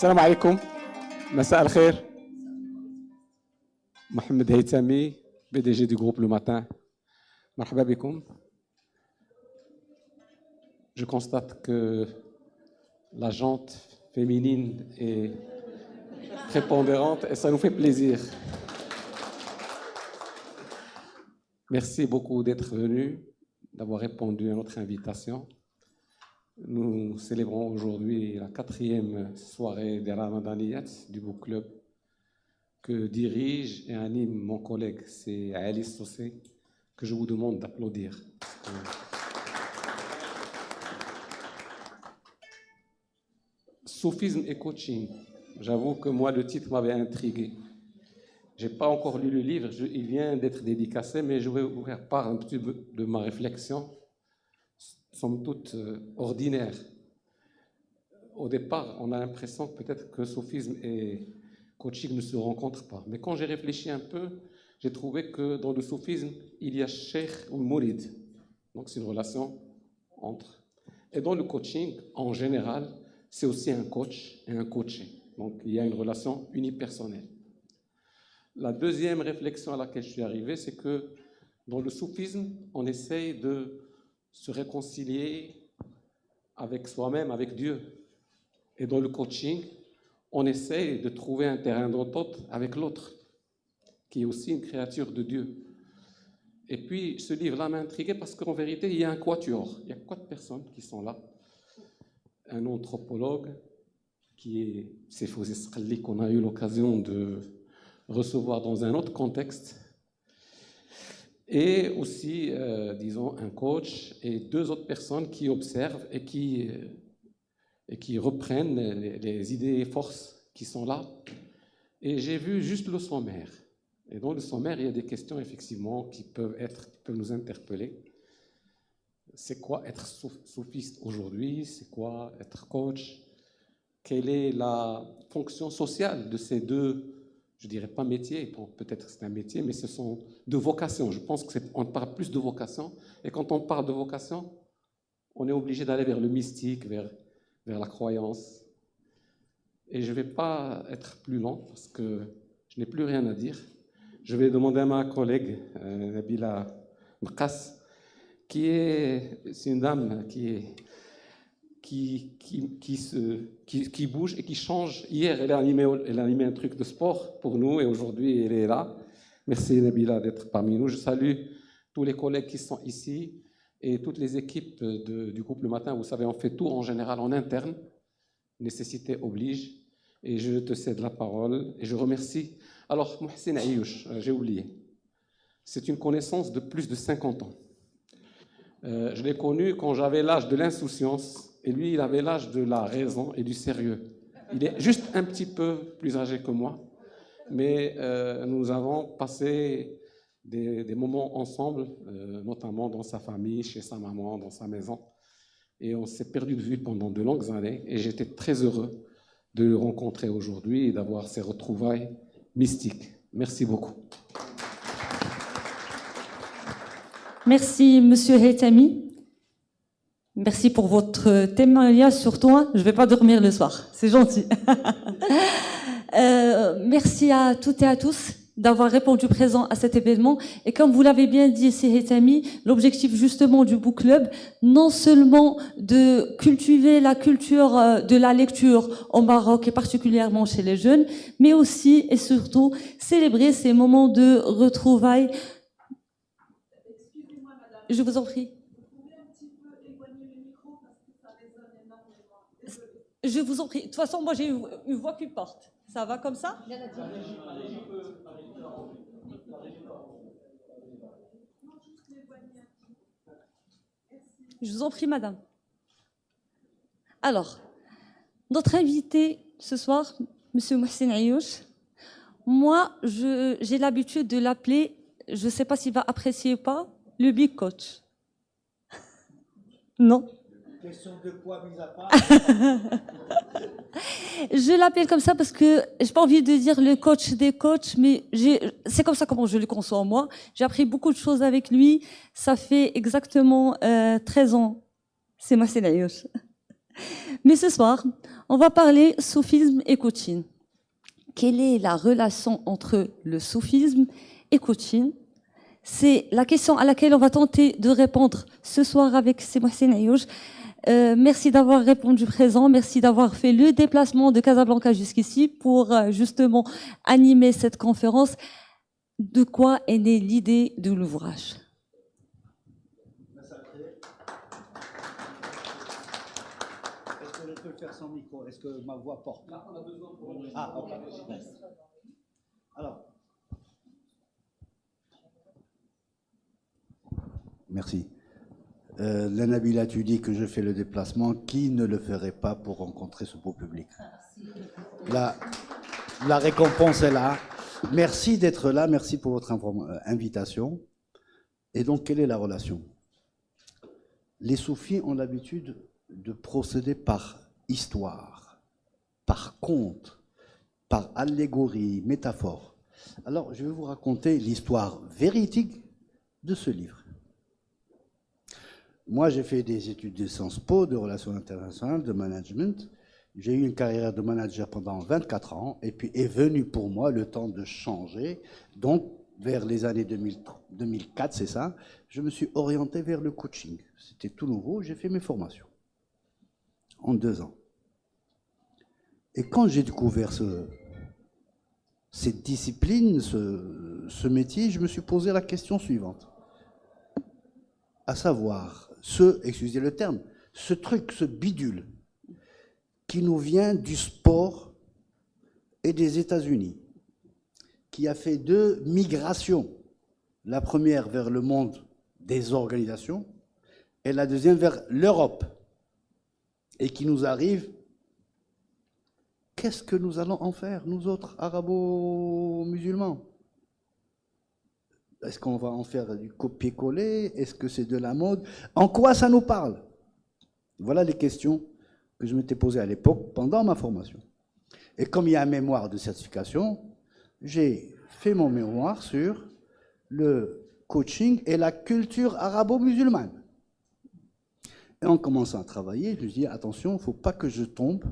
السلام عليكم. مساء الخير. Mohamed Haytami, PDG du groupe Le Matin. Marhaba bikoum. Je constate que la jante féminine est prépondérante et ça nous fait plaisir. Merci beaucoup d'être venu, d'avoir répondu à notre invitation. Nous célébrons aujourd'hui la 4e soirée des Ramadaniyat du Book Club que dirige et anime mon collègue, c'est Ali Sossé, que je vous demande d'applaudir. Soufisme et coaching. J'avoue que moi, le titre m'avait intrigué. Je n'ai pas encore lu le livre, il vient d'être dédicacé, mais je vais vous faire part un petit peu de ma réflexion, somme toute ordinaire. Au départ, on a l'impression que peut-être que soufisme et coaching ne se rencontrent pas. Mais quand j'ai réfléchi un peu, j'ai trouvé que dans le soufisme, il y a cheikh ou mourid. Donc c'est une relation entre. Et dans le coaching, en général, c'est aussi un coach et un coaché. Donc il y a une relation unipersonnelle. La deuxième réflexion à laquelle je suis arrivé, c'est que dans le soufisme, on essaye de se réconcilier avec soi-même, avec Dieu. Et dans le coaching, on essaye de trouver un terrain d'entente avec l'autre, qui est aussi une créature de Dieu. Et puis, ce livre-là m'a intrigué parce qu'en vérité, il y a un quatuor. Il y a 4 personnes qui sont là. Un anthropologue, qui est Sefouzi Sqalli, qu'on a eu l'occasion de recevoir dans un autre contexte. Et aussi, disons, un coach et 2 autres personnes qui observent et qui reprennent les idées et forces qui sont là. Et j'ai vu juste le sommaire. Et dans le sommaire, il y a des questions, effectivement, qui peuvent nous interpeller. C'est quoi être soufiste aujourd'hui? C'est quoi être coach? Quelle est la fonction sociale de ces 2, je ne dirais pas métiers, bon, peut-être que c'est un métier, mais ce sont 2 vocations. Je pense qu'on parle plus de vocation. Et quand on parle de vocation, on est obligé d'aller vers le mystique, vers la croyance. Et je ne vais pas être plus long parce que je n'ai plus rien à dire. Je vais demander à ma collègue, Nabila Mkas, c'est une dame qui bouge et qui change. Hier, elle a animé un truc de sport pour nous et aujourd'hui, elle est là. Merci Nabila d'être parmi nous. Je salue tous les collègues qui sont ici et toutes les équipes du groupe Le Matin. Vous savez, on fait tout en général en interne. Nécessité oblige. Et je te cède la parole. Et je remercie. Alors, Mohsin Ayouch, j'ai oublié. C'est une connaissance de plus de 50 ans. Je l'ai connu quand j'avais l'âge de l'insouciance. Et lui, il avait l'âge de la raison et du sérieux. Il est juste un petit peu plus âgé que moi. Mais nous avons passé des moments ensemble, notamment dans sa famille, chez sa maman, dans sa maison. Et on s'est perdu de vue pendant de longues années. Et j'étais très heureux de le rencontrer aujourd'hui et d'avoir ces retrouvailles mystiques. Merci beaucoup. Merci, Monsieur Haytami. Merci pour votre témoignage sur toi. Je ne vais pas dormir le soir. C'est gentil. Merci à toutes et à tous d'avoir répondu présent à cet événement. Et comme vous l'avez bien dit, c'est Haytami, l'objectif justement du Book Club, non seulement de cultiver la culture de la lecture au Maroc et particulièrement chez les jeunes, mais aussi et surtout célébrer ces moments de retrouvailles. Excusez-moi, madame. Je vous en prie. Vous pouvez un petit peu éloigner le micro parce que ça résonne énormément. Je vous en prie. De toute façon, moi j'ai une voix qui porte. Ça va comme ça? Je vous en prie, madame. Alors, notre invité ce soir, Monsieur Mohsin Ayouch, moi, j'ai l'habitude de l'appeler, je ne sais pas s'il va apprécier ou pas, le Big Coach. Non? Question de poids mis à part. Je l'appelle comme ça parce que j'ai pas envie de dire le coach des coachs, mais c'est comme ça comment je le conçois moi. J'ai appris beaucoup de choses avec lui. Ça fait exactement 13 ans. C'est Mohsin Ayouch. Mais ce soir, on va parler soufisme et coaching. Quelle est la relation entre le soufisme et coaching? C'est la question à laquelle on va tenter de répondre ce soir avec Mohsen Ayouch. Merci d'avoir répondu présent, merci d'avoir fait le déplacement de Casablanca jusqu'ici pour justement animer cette conférence. De quoi est née l'idée de l'ouvrage? Est-ce que je peux le faire sans micro? Est-ce que ma voix porte? Ah, ok. Alors. Merci. Nabila, tu dis que je fais le déplacement. Qui ne le ferait pas pour rencontrer ce beau public? La récompense est là. Merci d'être là. Merci pour votre invitation. Et donc, quelle est la relation? Les soufis ont l'habitude de procéder par histoire, par conte, par allégorie, métaphore. Alors, je vais vous raconter l'histoire véridique de ce livre. Moi, j'ai fait des études de Sciences Po, de relations internationales, de management. J'ai eu une carrière de manager pendant 24 ans, et puis est venu pour moi le temps de changer. Donc, vers les années 2004, c'est ça, je me suis orienté vers le coaching. C'était tout nouveau, j'ai fait mes formations en 2 ans. Et quand j'ai découvert cette discipline, ce métier, je me suis posé la question suivante. À savoir, excusez le terme, ce truc, ce bidule, qui nous vient du sport et des États-Unis, qui a fait 2 migrations. La première vers le monde des organisations et la deuxième vers l'Europe. Et qui nous arrive, qu'est-ce que nous allons en faire, nous autres arabo-musulmans? Est-ce qu'on va en faire du copier-coller? Est-ce que c'est de la mode? En quoi ça nous parle? Voilà les questions que je m'étais posées à l'époque pendant ma formation. Et comme il y a un mémoire de certification, j'ai fait mon mémoire sur le coaching et la culture arabo-musulmane. Et en commençant à travailler, je me dis, attention, il ne faut pas que je tombe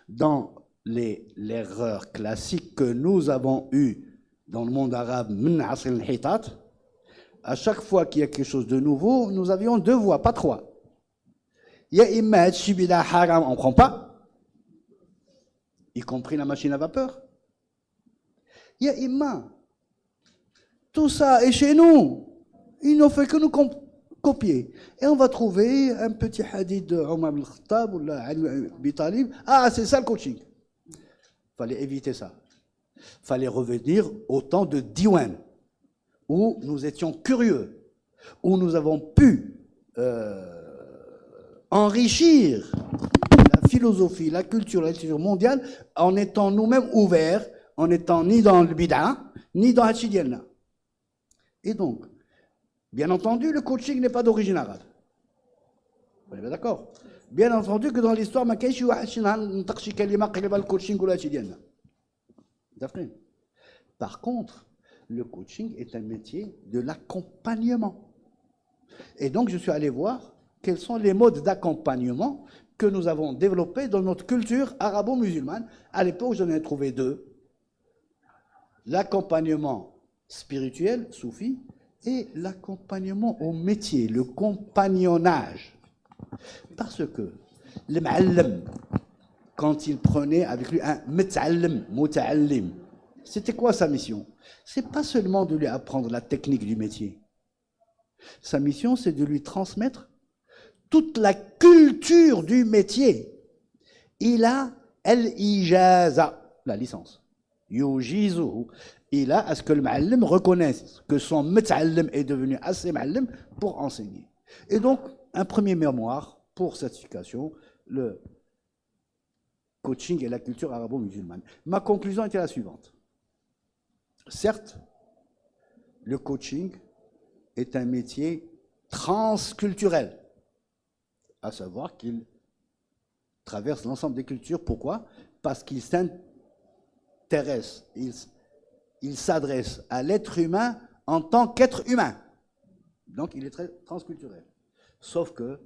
dans l'erreur classique que nous avons eue dans le monde arabe, à chaque fois qu'il y a quelque chose de nouveau, nous avions 2 voies, pas 3. Il y a imma shibida haram, on ne prend pas, y compris la machine à vapeur. Il y a imma, tout ça est chez nous, il ne fait que nous copier. Et on va trouver un petit hadith de Omar ibn Khattab ou Abi Talib. Ah, c'est ça le coaching. Il fallait éviter ça. Il fallait revenir au temps de Diwan, où nous étions curieux, où nous avons pu enrichir la philosophie, la culture mondiale, en étant nous-mêmes ouverts, en n'étant ni dans le bid'a, ni dans Hachidielna. Et donc, bien entendu, le coaching n'est pas d'origine arabe. Vous êtes d'accord? Bien entendu que dans l'histoire, ma kaishi wa hachina n'taqshi kalima qaliba le coaching ou la Hachidielna. Par contre, le coaching est un métier de l'accompagnement. Et donc, je suis allé voir quels sont les modes d'accompagnement que nous avons développés dans notre culture arabo-musulmane. À l'époque, j'en ai trouvé 2. L'accompagnement spirituel, soufi, et l'accompagnement au métier, le compagnonnage. Parce que le ma'allam, quand il prenait avec lui un muta'allim, muta'allim, c'était quoi sa mission? C'est pas seulement de lui apprendre la technique du métier. Sa mission, c'est de lui transmettre toute la culture du métier. Il a al-ijaza, la licence. Yujizuhu. Il a à ce que le ma'allim reconnaisse que son muta'allim est devenu assez ma'allim pour enseigner. Et donc, un premier mémoire pour certification, le coaching et la culture arabo-musulmane. Ma conclusion était la suivante. Certes, le coaching est un métier transculturel, à savoir qu'il traverse l'ensemble des cultures. Pourquoi? Parce qu'il s'intéresse, il s'adresse à l'être humain en tant qu'être humain. Donc il est très transculturel. Sauf que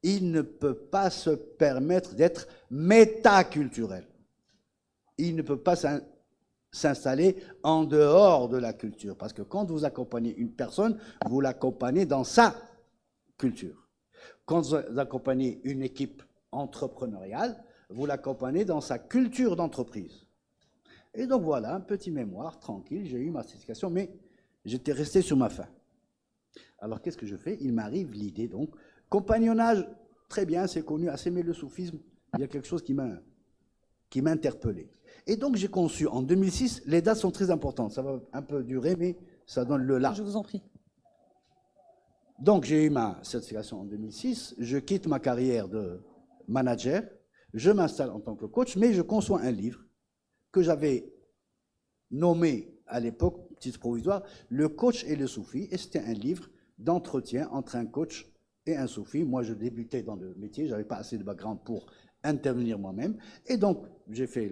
il ne peut pas se permettre d'être métaculturel. Il ne peut pas s'installer en dehors de la culture. Parce que quand vous accompagnez une personne, vous l'accompagnez dans sa culture. Quand vous accompagnez une équipe entrepreneuriale, vous l'accompagnez dans sa culture d'entreprise. Et donc voilà, un petit mémoire, tranquille, j'ai eu ma certification, mais j'étais resté sur ma faim. Alors qu'est-ce que je fais? Il m'arrive l'idée, donc, compagnonnage, très bien, c'est connu, assez, mais le soufisme, il y a quelque chose qui m'a interpellé. Et donc j'ai conçu en 2006, les dates sont très importantes, ça va un peu durer, mais ça donne le là. Je vous en prie. Donc j'ai eu ma certification en 2006, je quitte ma carrière de manager, je m'installe en tant que coach, mais je conçois un livre que j'avais nommé à l'époque, titre provisoire, Le coach et le soufi, et c'était un livre d'entretien entre un coach et un soufi. Moi, je débutais dans le métier, je n'avais pas assez de background pour intervenir moi-même, et donc j'ai fait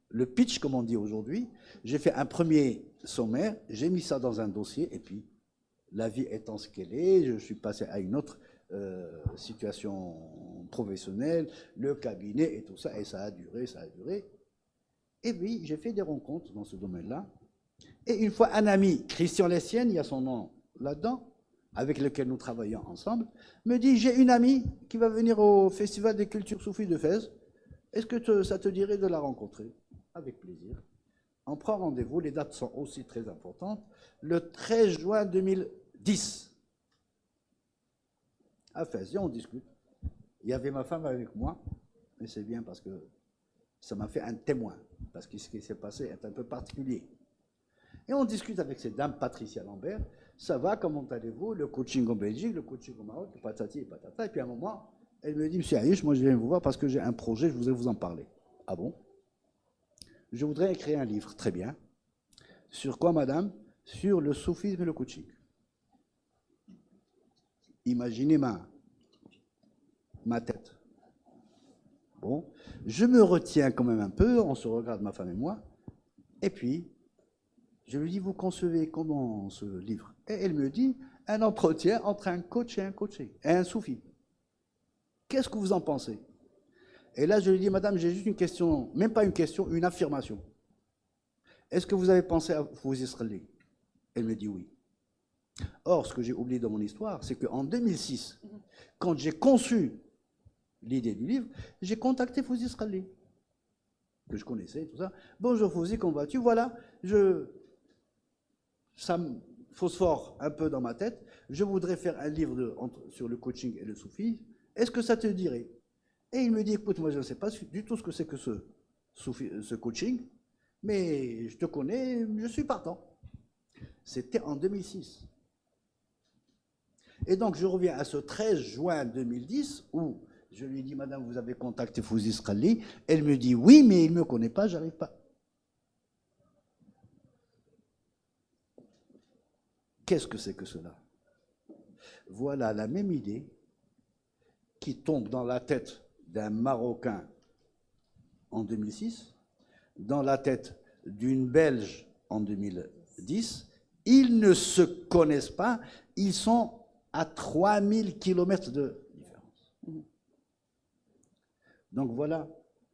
le pitch, comme on dit aujourd'hui, j'ai fait un premier sommaire, j'ai mis ça dans un dossier, et puis la vie étant ce qu'elle est, je suis passé à une autre situation professionnelle, le cabinet et tout ça, et ça a duré, ça a duré. Et puis, j'ai fait des rencontres dans ce domaine-là. Et une fois, un ami, Christian Lessienne, il y a son nom là-dedans, avec lequel nous travaillons ensemble, me dit, j'ai une amie qui va venir au Festival des cultures soufis de Fès. Est-ce que ça te dirait de la rencontrer? Avec plaisir. On prend rendez-vous, les dates sont aussi très importantes. Le 13 juin 2010, à Fès, et on discute. Il y avait ma femme avec moi, et c'est bien parce que ça m'a fait un témoin, parce que ce qui s'est passé est un peu particulier. Et on discute avec cette dame, Patricia Lambert, ça va, comment allez-vous, le coaching en Belgique, le coaching au Maroc, patati et patata. Et puis à un moment, elle me dit, monsieur Aïch, moi je viens vous voir parce que j'ai un projet, je voudrais vous en parler. Ah bon? Je voudrais écrire un livre, très bien. Sur quoi, madame? Sur le soufisme et le coaching. Imaginez ma tête. Bon, je me retiens quand même un peu, on se regarde, ma femme et moi, et puis, je lui dis, vous concevez comment ce livre? Et elle me dit, un entretien entre un coach et un coaché, et un soufi. Qu'est-ce que vous en pensez? Et là, je lui dis, madame, j'ai juste une question, même pas une question, une affirmation. Est-ce que vous avez pensé à vos Israéliens? Elle me dit oui. Or, ce que j'ai oublié dans mon histoire, c'est qu'en 2006, quand j'ai conçu l'idée du livre, j'ai contacté Fouzi Israëli, que je connaissais, tout ça. Bonjour Fouzi, comment vas-tu? Voilà, ça me phosphore un peu dans ma tête. Je voudrais faire un livre sur le coaching et le soufi. Est-ce que ça te dirait? Et il me dit, écoute, moi je ne sais pas du tout ce que c'est que ce coaching, mais je te connais, je suis partant. C'était en 2006. Et donc je reviens à ce 13 juin 2010 où je lui dis, madame, vous avez contacté Fouzi Israëli? Elle me dit, oui, mais il ne me connaît pas, j'arrive pas. Qu'est-ce que c'est que cela? Voilà la même idée qui tombe dans la tête d'un Marocain en 2006, dans la tête d'une Belge en 2010. Ils ne se connaissent pas, ils sont à 3000 km de différence. Donc voilà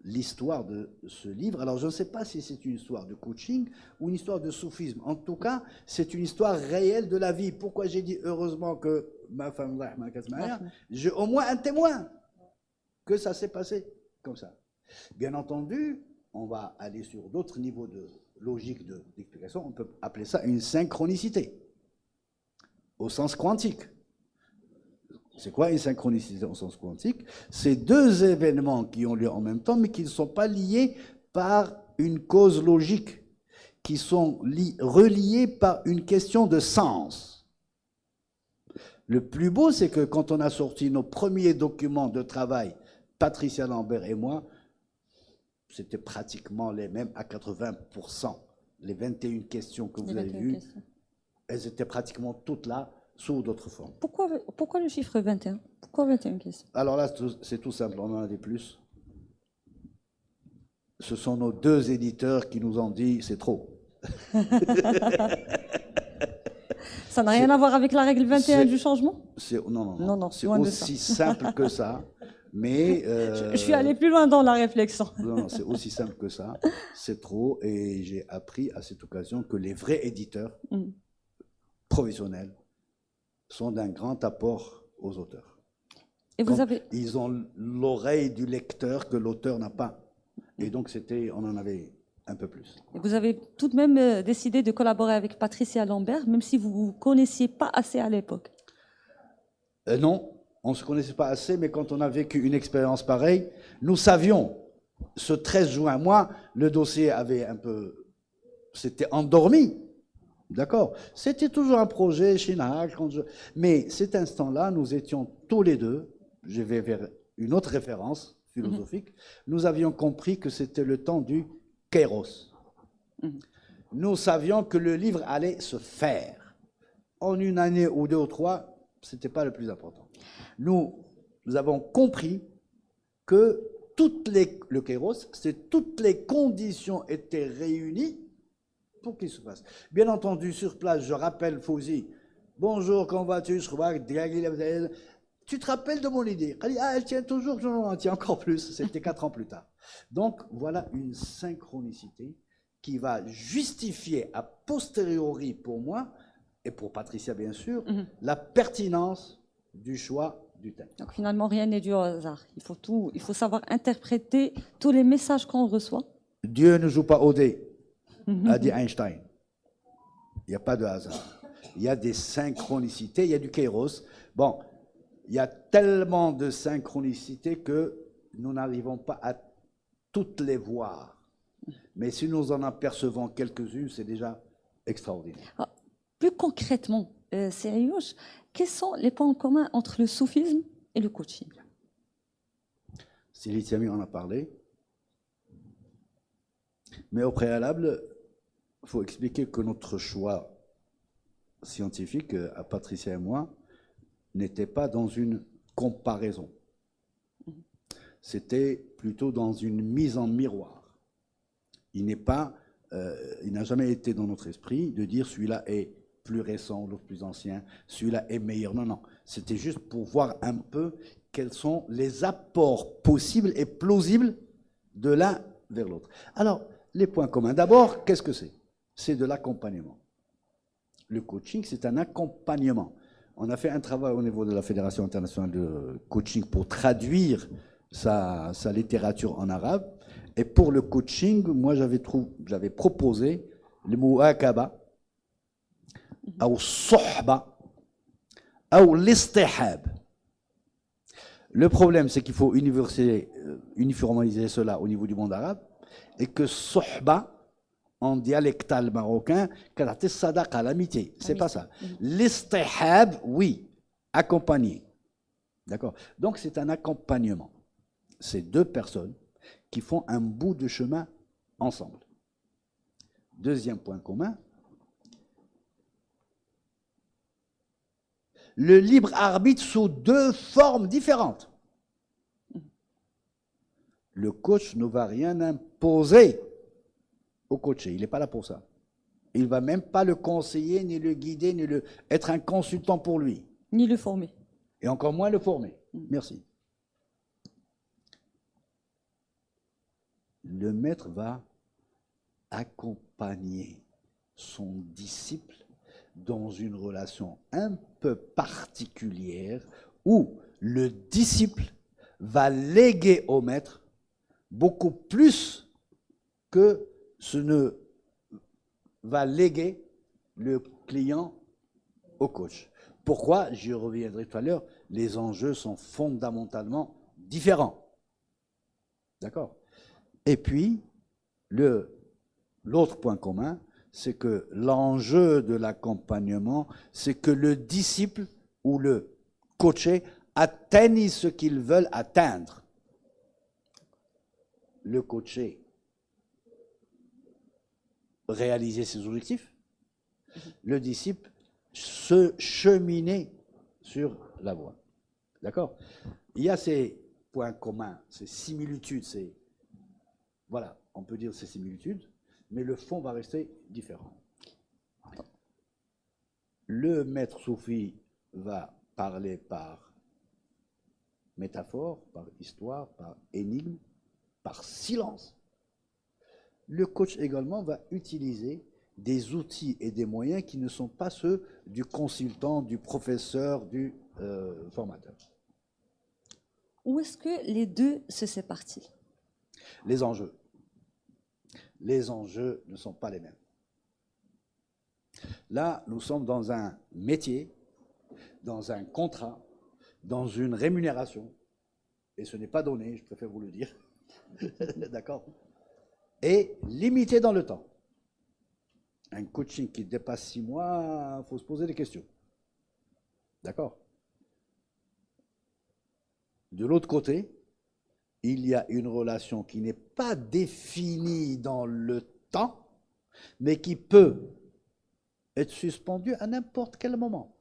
l'histoire de ce livre. Alors je ne sais pas si c'est une histoire de coaching ou une histoire de soufisme. En tout cas, c'est une histoire réelle de la vie. Pourquoi j'ai dit heureusement que ma femme, j'ai au moins un témoin que ça s'est passé comme ça. Bien entendu, on va aller sur d'autres niveaux de logique d'explication. On peut appeler ça une synchronicité au sens quantique. C'est quoi une synchronicité au sens quantique? C'est deux événements qui ont lieu en même temps, mais qui ne sont pas liés par une cause logique, qui sont reliés par une question de sens. Le plus beau, c'est que quand on a sorti nos premiers documents de travail, Patricia Lambert et moi, c'était pratiquement les mêmes à 80%. Les 21 questions que vous avez vues, elles étaient pratiquement toutes là, sous d'autres formes. Pourquoi le chiffre 21? Pourquoi 21 questions? Alors là, c'est tout simple, on en a des plus. Ce sont nos deux éditeurs qui nous ont dit c'est trop. Ça n'a rien à voir avec la règle 21 du changement? Non, c'est loin de aussi simple que ça. Mais je suis allé plus loin dans la réflexion. non, c'est aussi simple que ça. C'est trop. Et j'ai appris à cette occasion que les vrais éditeurs professionnels sont d'un grand apport aux auteurs. Et vous avez... Ils ont l'oreille du lecteur que l'auteur n'a pas. Et donc, on en avait un peu plus. Et vous avez tout de même décidé de collaborer avec Patricia Lambert, même si vous ne vous connaissiez pas assez à l'époque. Non, on ne se connaissait pas assez, mais quand on a vécu une expérience pareille, nous savions, ce 13 juin, moi, le dossier avait un peu... C'était endormi. D'accord. C'était toujours un projet, Chinac, mais cet instant-là, nous étions tous les deux, je vais vers une autre référence philosophique, nous avions compris que c'était le temps du Kairos. Nous savions que le livre allait se faire. En une année ou deux ou trois, ce n'était pas le plus important. Nous avons compris que le Kairos, c'est toutes les conditions étaient réunies pour qu'il se passe. Bien entendu, sur place, je rappelle Fouzi, bonjour, comment vas-tu? Tu te rappelles de mon idée? Elle tient toujours, non, elle tient encore plus. C'était 4 ans plus tard. Donc, voilà une synchronicité qui va justifier a posteriori pour moi, et pour Patricia bien sûr, la pertinence du choix du thème. Donc finalement, rien n'est dû au hasard. Il faut savoir interpréter tous les messages qu'on reçoit. Dieu ne joue pas au dé, a dit Einstein. Il n'y a pas de hasard. Il y a des synchronicités, il y a du kairos. Bon, il y a tellement de synchronicités que nous n'arrivons pas à toutes les voir. Mais si nous en apercevons quelques-unes, c'est déjà extraordinaire. Ah, plus concrètement, Sériouch, quels sont les points communs entre le soufisme et le coaching? Sylvie Tiami en a parlé. Mais au préalable, il faut expliquer que notre choix scientifique, à Patricia et moi, n'était pas dans une comparaison. C'était plutôt dans une mise en miroir. Il n'a jamais été dans notre esprit de dire celui-là est plus récent, l'autre plus ancien, celui-là est meilleur. Non, non. C'était juste pour voir un peu quels sont les apports possibles et plausibles de l'un vers l'autre. Alors, les points communs. D'abord, qu'est-ce que c'est? C'est de l'accompagnement. Le coaching, c'est un accompagnement. On a fait un travail au niveau de la Fédération internationale de coaching pour traduire sa littérature en arabe. Et pour le coaching, moi, j'avais proposé le mot akaba, ou sohba, ou l'istihab. Le problème, c'est qu'il faut uniformiser cela au niveau du monde arabe, et que sohba, en dialectal marocain, c'est sadaqa, l'amitié. C'est pas ça. L'istihab, oui, accompagner. D'accord? Donc, c'est un accompagnement. C'est deux personnes qui font un bout de chemin ensemble. Deuxième point commun, le libre arbitre sous deux formes différentes. Le coach ne va rien imposer au coaché, il n'est pas là pour ça. Il ne va même pas le conseiller, ni le guider, ni être un consultant pour lui. Ni le former. Et encore moins le former. Merci. Le maître va accompagner son disciple dans une relation un peu particulière où le disciple va léguer au maître beaucoup plus que ce ne va léguer le client au coach. Pourquoi? J'y reviendrai tout à l'heure. Les enjeux sont fondamentalement différents. D'accord? Et puis, l'autre point commun, c'est que l'enjeu de l'accompagnement, c'est que le disciple ou le coaché atteigne ce qu'ils veulent atteindre. Le coaché réaliser ses objectifs, le disciple se cheminer sur la voie. D'accord? Il y a ces points communs, ces similitudes, voilà, on peut dire ces similitudes, mais le fond va rester différent. Le maître soufi va parler par métaphore, par histoire, par énigme, par silence. Le coach également va utiliser des outils et des moyens qui ne sont pas ceux du consultant, du professeur, du formateur. Où est-ce que les deux se séparent-ils? Les enjeux. Les enjeux ne sont pas les mêmes. Là, nous sommes dans un métier, dans un contrat, dans une rémunération, et ce n'est pas donné, je préfère vous le dire, d'accord, et limité dans le temps. Un coaching qui dépasse 6 mois, il faut se poser des questions. D'accord? De l'autre côté, il y a une relation qui n'est pas définie dans le temps, mais qui peut être suspendue à n'importe quel moment.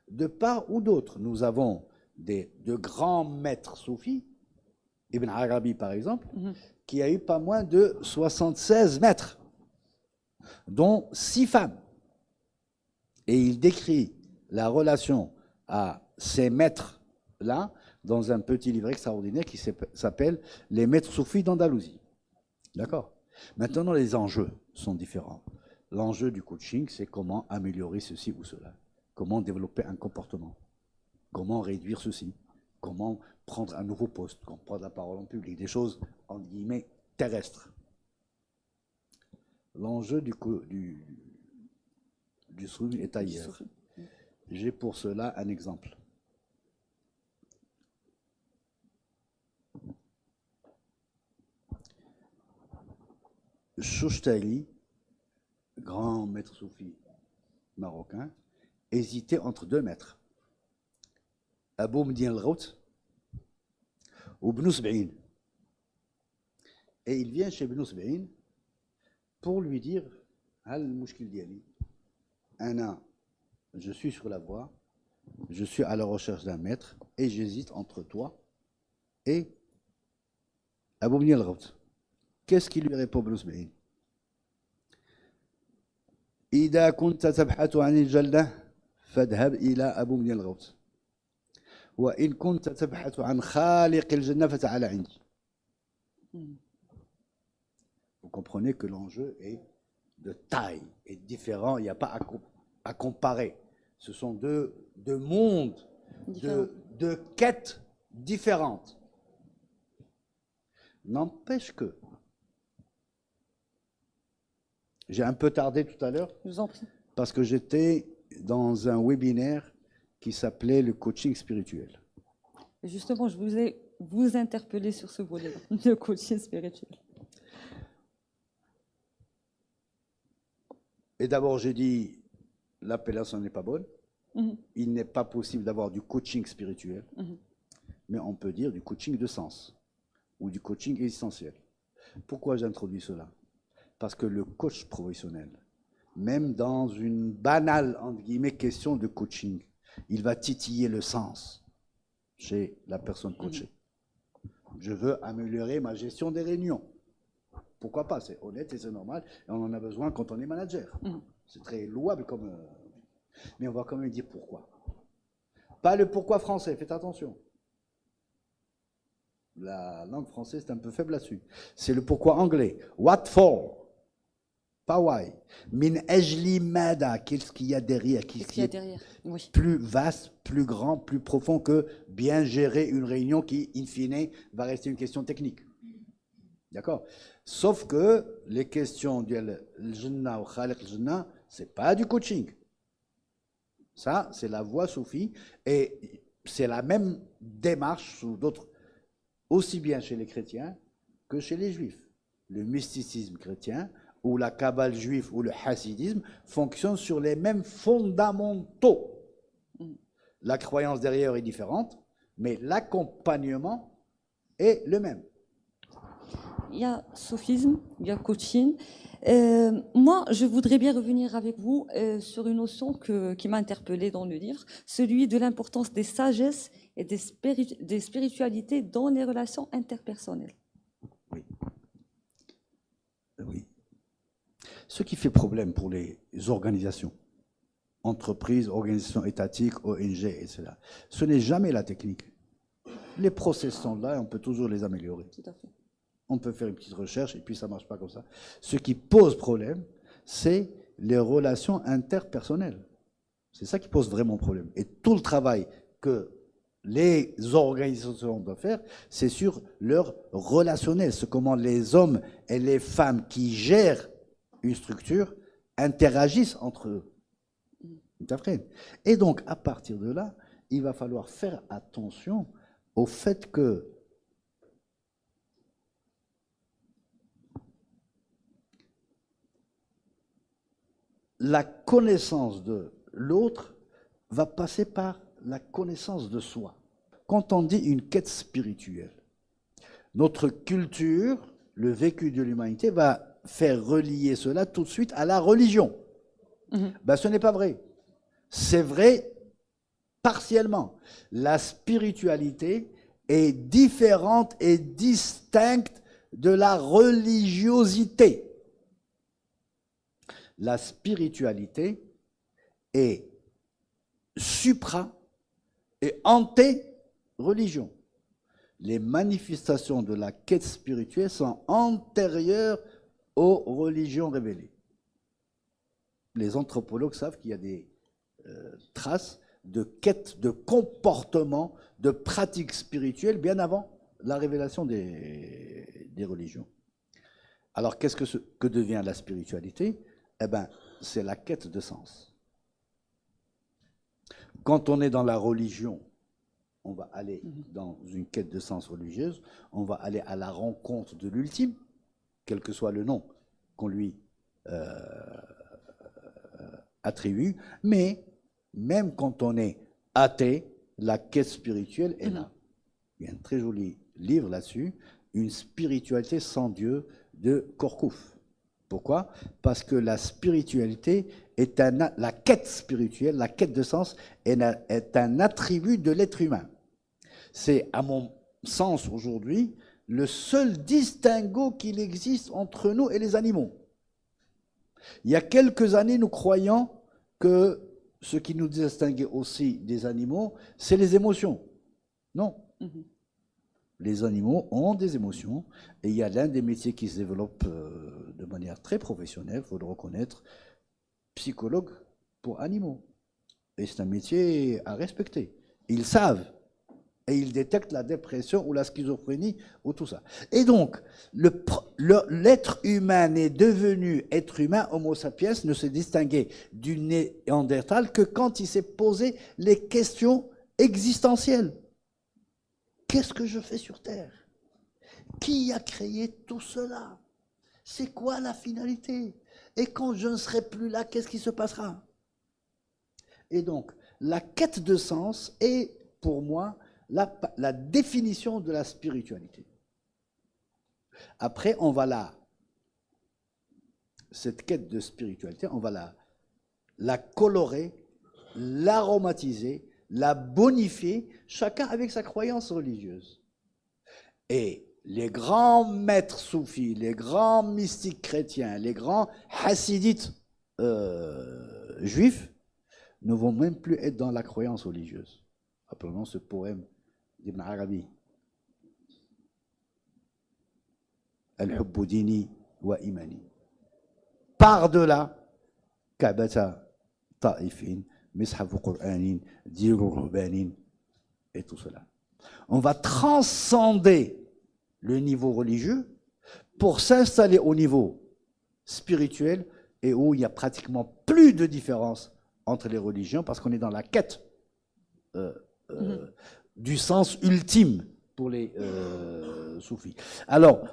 De part ou d'autre, nous avons de grands maîtres soufis, Ibn Arabi par exemple, qui a eu pas moins de 76 maîtres, dont 6 femmes. Et il décrit la relation à ces maîtres-là dans un petit livret extraordinaire qui s'appelle « Les maîtres soufis d'Andalousie ». D'accord? Maintenant, les enjeux sont différents. L'enjeu du coaching, c'est comment améliorer ceci ou cela. Comment développer un comportement. Comment réduire ceci. Comment prendre un nouveau poste. Comment prendre la parole en public. Des choses, entre guillemets, terrestres. L'enjeu du soufi est ailleurs. J'ai pour cela un exemple. Chochtali, grand maître soufi marocain, hésitait entre 2 maîtres. Abou Mdien al-Ghaut ou Bnou Sb'in. Et il vient chez Bnou Sb'in pour lui dire Hal mushkil diali. Je suis sur la voie, je suis à la recherche d'un maître et j'hésite entre toi et Abou Mdien al-Ghaut. Qu'est-ce qu'il lui répond Bnou Sb'in? إذا كنت تبحث عن الجنة فاذهب إلى أبو مدين الغوث وإن كنت تبحث عن خالق الجنة فتعال عندي. Vous comprenez que l'enjeu est de taille, est différent, il n'y a pas à comparer. Ce sont deux mondes, de quêtes différentes. N'empêche que j'ai un peu tardé tout à l'heure parce que j'étais dans un webinaire qui s'appelait le coaching spirituel. Et justement, je voulais vous interpeller sur ce volet-là, le coaching spirituel. Et d'abord, j'ai dit, l'appellation n'est pas bonne. Il n'est pas possible d'avoir du coaching spirituel, mais on peut dire du coaching de sens ou du coaching existentiel. Pourquoi j'introduis cela? Parce que le coach professionnel, même dans une banale, entre guillemets, question de coaching, il va titiller le sens chez la personne coachée. Je veux améliorer ma gestion des réunions. Pourquoi pas? C'est honnête et c'est normal. Et on en a besoin quand on est manager. C'est très louable comme... Mais on va quand même dire pourquoi. Pas le pourquoi français, faites attention. La langue française est un peu faible là-dessus. C'est le pourquoi anglais. What for? Pas why. Min ajli mada, qu'est-ce qu'il y a derrière? Qu'est-ce qu'il y a derrière? Oui. Plus vaste, plus grand, plus profond que bien gérer une réunion qui, in fine, va rester une question technique. D'accord? Sauf que les questions du Jannah ou Khaliq Jannah, c'est pas du coaching. Ça, c'est la voie soufie et c'est la même démarche sous d'autres, aussi bien chez les chrétiens que chez les juifs. Le mysticisme chrétien ou la kabbale juive ou le hassidisme fonctionnent sur les mêmes fondamentaux. La croyance derrière est différente, mais l'accompagnement est le même. Il y a sophisme, il y a coaching. Moi, je voudrais bien revenir avec vous sur une notion qui m'a interpellée dans le livre, celui de l'importance des sagesses et des spiritualités dans les relations interpersonnelles. Oui. Oui. Ce qui fait problème pour les organisations, entreprises, organisations étatiques, ONG, etc., ce n'est jamais la technique. Les process sont là et on peut toujours les améliorer. Tout à fait. On peut faire une petite recherche et puis ça ne marche pas comme ça. Ce qui pose problème, c'est les relations interpersonnelles. C'est ça qui pose vraiment problème. Et tout le travail que les organisations doivent faire, c'est sur leur relationnel, c'est comment les hommes et les femmes qui gèrent une structure interagissent entre eux. Et donc, à partir de là, il va falloir faire attention au fait que la connaissance de l'autre va passer par la connaissance de soi. Quand on dit une quête spirituelle, notre culture, le vécu de l'humanité va faire relier cela tout de suite à la religion. Ben, ce n'est pas vrai. C'est vrai partiellement. La spiritualité est différente et distincte de la religiosité. La spiritualité est supra et anté-religion. Les manifestations de la quête spirituelle sont antérieures aux religions révélées. Les anthropologues savent qu'il y a des traces de quête, de comportement, de pratiques spirituelles bien avant la révélation des religions. Alors, qu'est-ce que devient la spiritualité? Eh bien, c'est la quête de sens. Quand on est dans la religion, on va aller dans une quête de sens religieuse, on va aller à la rencontre de l'ultime, quel que soit le nom qu'on lui attribue, mais même quand on est athée, la quête spirituelle est là. Il y a un très joli livre là-dessus, Une spiritualité sans Dieu de Korkouf. Pourquoi? Parce que la spiritualité est la quête spirituelle, la quête de sens est un attribut de l'être humain. C'est, à mon sens aujourd'hui, le seul distinguo qu'il existe entre nous et les animaux. Il y a quelques années, nous croyions que ce qui nous distinguait aussi des animaux, c'est les émotions. Non. Les animaux ont des émotions et il y a l'un des métiers qui se développe de manière très professionnelle, il faut le reconnaître, psychologue pour animaux. Et c'est un métier à respecter. Ils savent et ils détectent la dépression ou la schizophrénie ou tout ça. Et donc, l'être humain est devenu être humain, Homo sapiens, ne se distinguait du néandertal que quand il s'est posé les questions existentielles. Qu'est-ce que je fais sur Terre? Qui a créé tout cela? C'est quoi la finalité? Et quand je ne serai plus là, qu'est-ce qui se passera? Et donc, la quête de sens est, pour moi, la définition de la spiritualité. Après, cette quête de spiritualité, on va la colorer, l'aromatiser, la bonifier, chacun avec sa croyance religieuse. Et les grands maîtres soufis, les grands mystiques chrétiens, les grands hassidites juifs ne vont même plus être dans la croyance religieuse. Appelons ce poème d'Ibn Arabi. Al-hubbu dini wa imani. Par-delà, Ka'bata ta'ifin, mishafu qur'anin, diru ruhbanin, et tout cela. On va transcender le niveau religieux pour s'installer au niveau spirituel et où il n'y a pratiquement plus de différence entre les religions parce qu'on est dans la quête du sens ultime pour les soufis. Alors,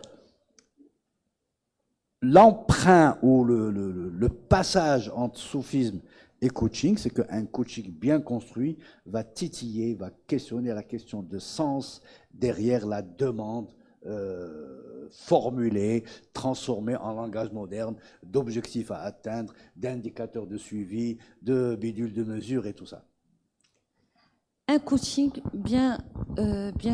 l'emprunt ou le passage entre soufisme et coaching, c'est qu'un coaching bien construit va titiller, va questionner la question de sens derrière la demande formulée, transformée en langage moderne, d'objectifs à atteindre, d'indicateurs de suivi, de bidules de mesure et tout ça. Un coaching bien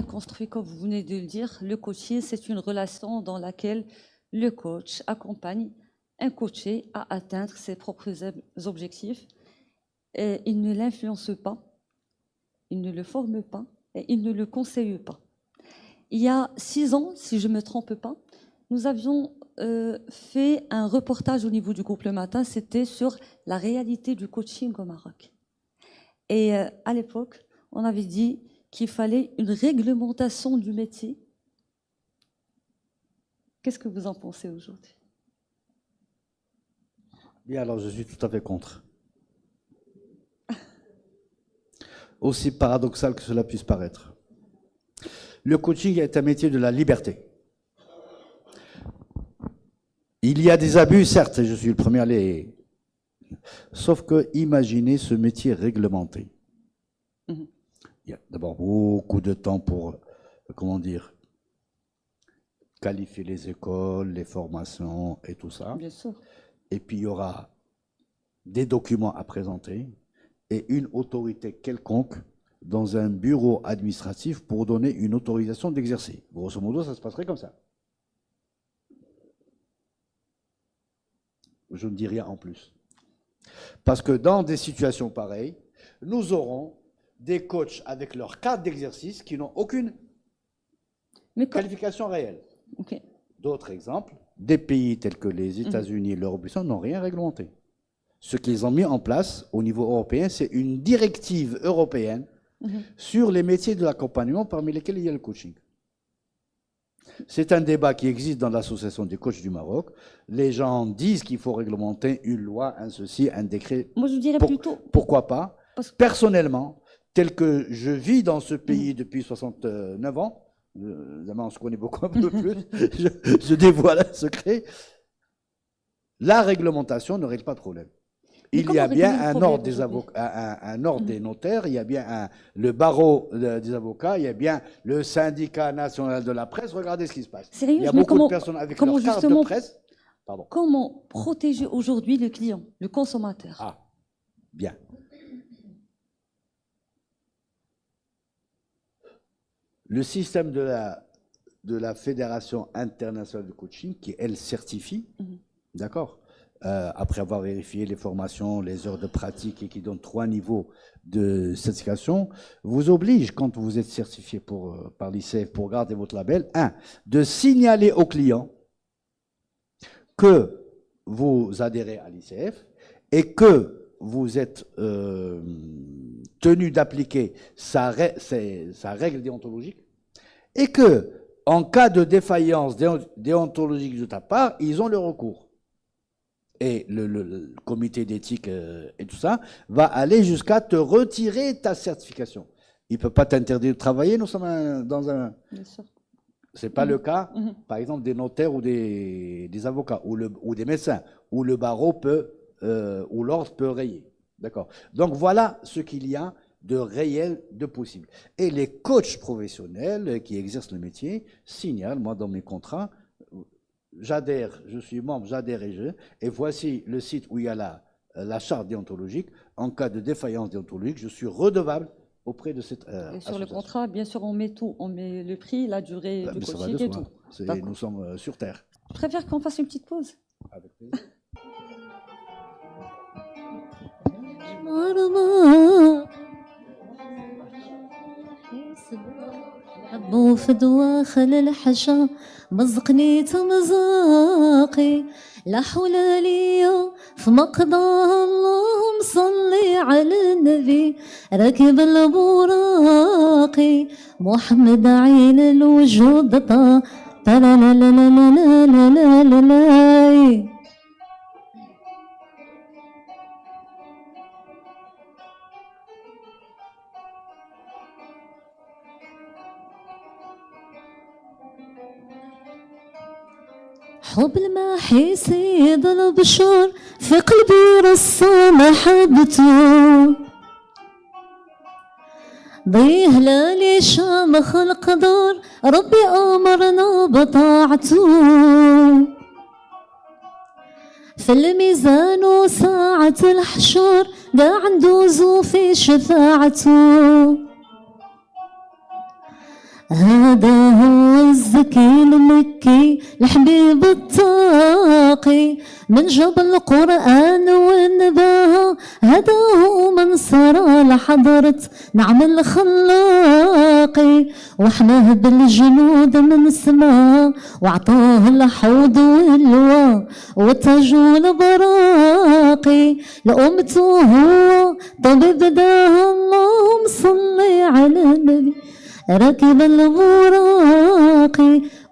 construit, comme vous venez de le dire. Le coaching, c'est une relation dans laquelle le coach accompagne un coaché à atteindre ses propres objectifs. Et il ne l'influence pas, il ne le forme pas et il ne le conseille pas. Il y a 6 ans, si je ne me trompe pas, nous avions fait un reportage au niveau du groupe Le Matin, c'était sur la réalité du coaching au Maroc. Et à l'époque, on avait dit qu'il fallait une réglementation du métier. Qu'est-ce que vous en pensez aujourd'hui? Bien, alors je suis tout à fait contre. Aussi paradoxal que cela puisse paraître. Le coaching est un métier de la liberté. Il y a des abus, certes, et je suis le premier à les... Sauf que, imaginez ce métier réglementé. Il y a d'abord beaucoup de temps pour, comment dire, qualifier les écoles, les formations et tout ça. Bien sûr. Et puis, il y aura des documents à présenter et une autorité quelconque dans un bureau administratif pour donner une autorisation d'exercer. Grosso modo, ça se passerait comme ça. Je ne dis rien en plus. Parce que dans des situations pareilles, nous aurons des coachs avec leur carte d'exercice qui n'ont aucune qualification réelle. Okay. D'autres exemples, des pays tels que les États-Unis et l'Europe n'ont rien réglementé. Ce qu'ils ont mis en place au niveau européen, c'est une directive européenne sur les métiers de l'accompagnement, parmi lesquels il y a le coaching. C'est un débat qui existe dans l'association des coachs du Maroc. Les gens disent qu'il faut réglementer une loi, un ceci, un décret. Moi, je dirais plutôt... Pourquoi pas? Personnellement, tel que je vis dans ce pays depuis 69 ans, évidemment, on se connaît beaucoup un peu plus, je dévoile un secret, la réglementation ne règle pas de problème. Il y a bien un ordre des avocats, un ordre des notaires, il y a bien le barreau des avocats, il y a bien le syndicat national de la presse. Regardez ce qui se passe. Sérieux, il y a beaucoup de personnes avec leur carte de presse. Pardon. Comment protéger aujourd'hui le client, le consommateur? Ah, bien. Le système de la Fédération internationale de coaching, qui elle certifie, d'accord, après avoir vérifié les formations, les heures de pratique et qui donne 3 niveaux de certification, vous oblige, quand vous êtes certifié par l'ICF pour garder votre label, de signaler au client que vous adhérez à l'ICF et que vous êtes tenu d'appliquer sa règle déontologique et que, en cas de défaillance déontologique de ta part, ils ont le recours. Et le comité d'éthique et tout ça va aller jusqu'à te retirer ta certification. Il ne peut pas t'interdire de travailler, nous sommes dans un... Ce n'est pas le cas, par exemple, des notaires ou des avocats ou des médecins, où le barreau peut, ou l'ordre peut rayer. D'accord. Donc voilà ce qu'il y a de réel, de possible. Et les coachs professionnels qui exercent le métier signalent, moi dans mes contrats, j'adhère, je suis membre, j'adhère et voici le site où il y a la charte déontologique. En cas de défaillance déontologique, je suis redevable auprès de cette et sur le contrat, bien sûr, on met tout. On met le prix, la durée du coaching et tout. Nous sommes sur Terre. Je préfère qu'on fasse une petite pause. Avec plaisir. حبوا في دواخل الحشا مزقني تمزاقي لا حول لي في مقضاها اللهم صلي على النبي راكب البراقي محمد عين الوجود طا لا لا لا لا لا لا لا لا لا حب الماحي سيد البشر في قلبي رسى محبته ضي هلالي شامخ القدر ربي أمرنا بطاعته في الميزان وساعة الحشر قاع ندوزو في شفاعته هذا هو الزكي المكي الحبيب التاقي من جاب القرآن ونباها هذا هو من سرى لحضرة نعم الخلاقي وحماه بالجنود من السماء وعطاه الحوض واللواء والتاج والبراقي لأمته هو طبيب داها اللهم صل على النبي راكب البراق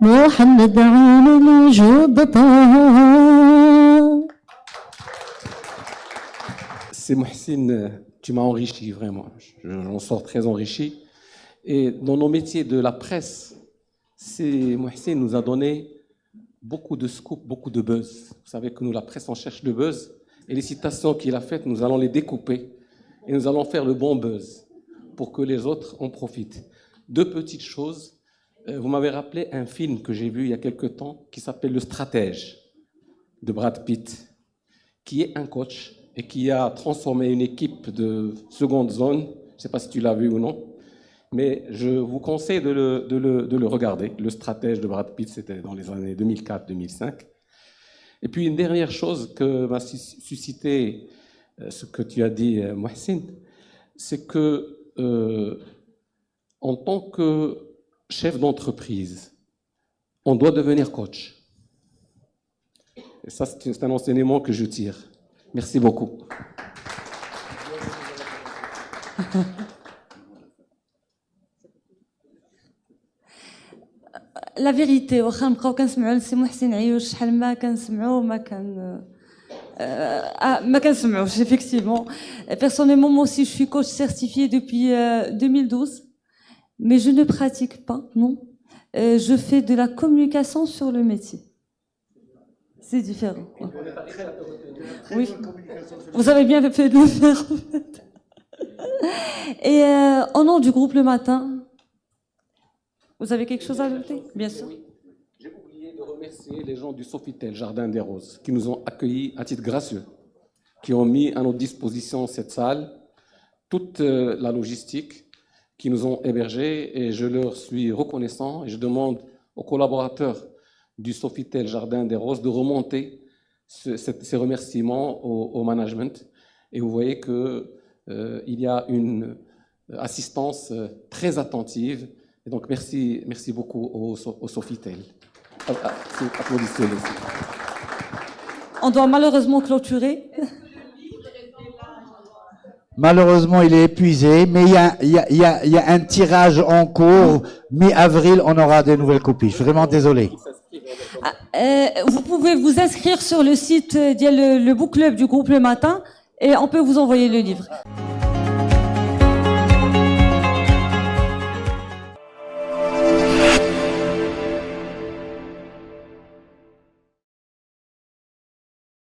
محمد عين الوجود طه. C'est Mohsin, tu m'as enrichi vraiment. J'en sors très enrichi. Et dans nos métiers de la presse, Mohsin nous a donné beaucoup de scoop, beaucoup de buzz. Vous savez que nous, la presse, on cherche le buzz. Et les citations qu'il a faites, nous allons les découper. Et nous allons faire le bon buzz pour que les autres en profitent. Deux petites choses. Vous m'avez rappelé un film que j'ai vu il y a quelque temps qui s'appelle Le Stratège de Brad Pitt, qui est un coach et qui a transformé une équipe de seconde zone. Je ne sais pas si tu l'as vu ou non, mais je vous conseille de le regarder. Le Stratège de Brad Pitt, c'était dans les années 2004-2005. Et puis une dernière chose que m'a suscité ce que tu as dit, Mohsin, c'est que en tant que chef d'entreprise, on doit devenir coach. Et ça, c'est un enseignement que je tire. Merci beaucoup. La vérité, واخا نبقاو كنسمعوا لسي محسن عيوش شحال ما كنسمعوا ما كنسمعوش effectivement. Personnellement, moi aussi, je suis coach certifié depuis 2012, mais je ne pratique pas, non. Je fais de la communication sur le métier. C'est différent. Oui, vous avez bien fait de le faire. En fait. Et au nom du groupe Le Matin, vous avez quelque chose à ajouter? Bien sûr. J'ai oublié de remercier les gens du Sofitel, Jardin des Roses, qui nous ont accueillis à titre gracieux, qui ont mis à notre disposition cette salle, toute la logistique, qui nous ont hébergés, et je leur suis reconnaissant, et je demande aux collaborateurs du Sofitel Jardin des Roses de remonter ces remerciements au management. Et vous voyez qu'il y a une assistance très attentive. Et donc merci beaucoup au Sofitel. Applaudissez-les. On doit malheureusement clôturer. Malheureusement, il est épuisé, mais il y a un tirage en cours. Mi-avril, on aura des nouvelles copies. Je suis vraiment désolé. Vous pouvez vous inscrire sur le site le Book Club du groupe Le Matin et on peut vous envoyer le livre.